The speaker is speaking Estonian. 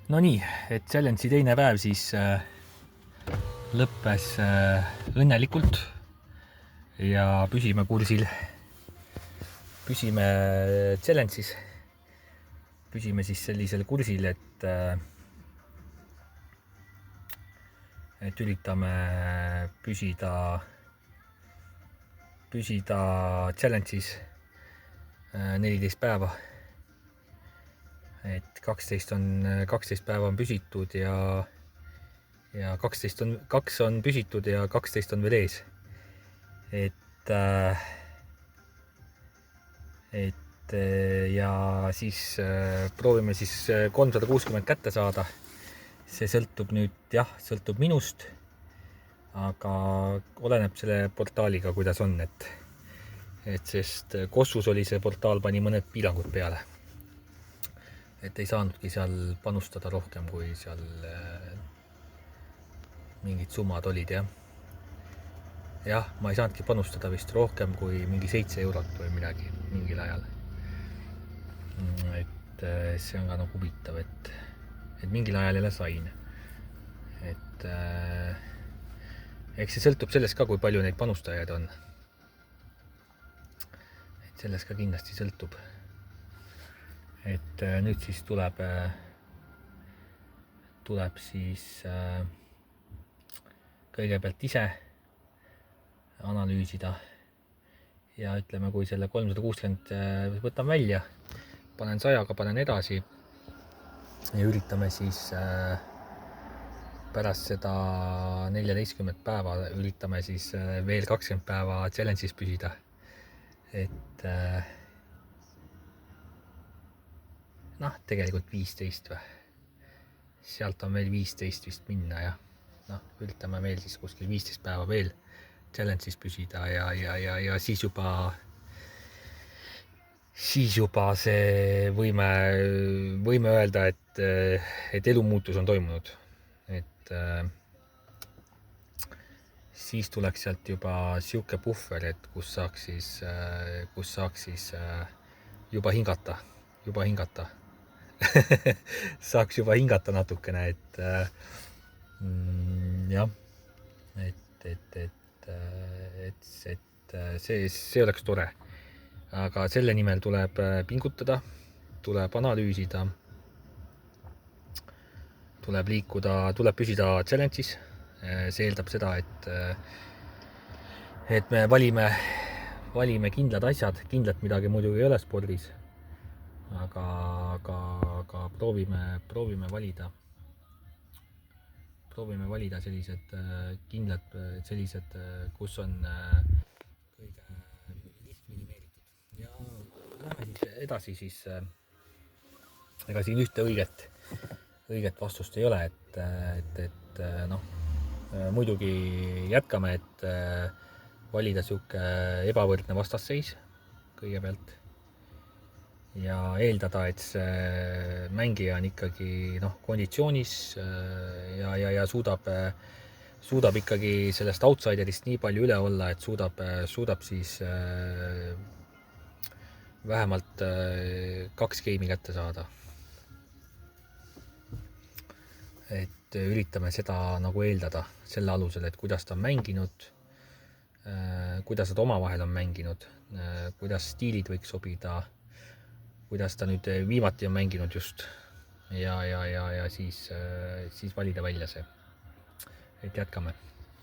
No nii, et challenge'i teine päev siis lõppes õnnelikult ja püsime kursil. Püsime challenge'is. Püsime siis sellisel kursil, et üritame püsida challenge'is 14 päeva. Et 12 päeva on püsitud ja 2 on püsitud ja 12 on veel ees. Ja siis proovime siis 360 kätte saada. See sõltub sõltub minust, aga oleneb selle portaaliga, kuidas on, sest Kossus oli see portaal, pani mõned piirangud peale. Et ei saanudki seal panustada rohkem, kui seal mingid summad olid, jah, ma ei saanudki panustada vist rohkem kui mingi 7 eurot või midagi mingil ajal. Et see on ka nagu huvitav, et mingil ajal jälle sain. Et eks see sõltub sellest ka, kui palju neid panustajaid on. Et sellest ka kindlasti sõltub. Et nüüd siis tuleb siis kõigepealt ise analüüsida ja ütleme, kui selle 360 võtan välja, panen 100-ga, panen edasi ja üritame siis pärast seda 14 päeva üritame siis veel 20 päeva challenge'is püsida. Et tegelikult 15 või. Sealt on veel 15 vist minna ja üritame veel siis kuskil 15 päeva veel challenge'is püsida ja siis juba see võime öelda, et elumuutus on toimunud. Et siis tuleks sealt juba siuke puhver, et kus saaks siis juba hingata. Saaks juba hingata natukene, et jah, et see oleks tore. Aga selle nimel tuleb pingutada, tuleb analüüsida, tuleb liikuda, tuleb püsida challenge'is. See eeldab seda, et me valime kindlad asjad, kindlat midagi muidugi ei ole spordis, aga proovime valida sellised kindlad, sellised, kus on kõige risk minimeeritud. Ja läheme siis edasi siis, ega siin ühte õiget vastust ei ole, et muidugi jätkame, et valida siuke ebavõrdne vastasseis kõigepealt ja eeldada, et see mängija on ikkagi konditsioonis ja suudab ikkagi sellest outsiderist nii palju üle olla, et suudab siis vähemalt 2 game'i kätte saada. Et üritame seda nagu eeldada selle alusel, et kuidas ta on mänginud, kuidas nad omavahel on mänginud, kuidas stiilid võiks sobida, kuidas ta nüüd viimati on mänginud just ja siis valida välja see. Et jätkame.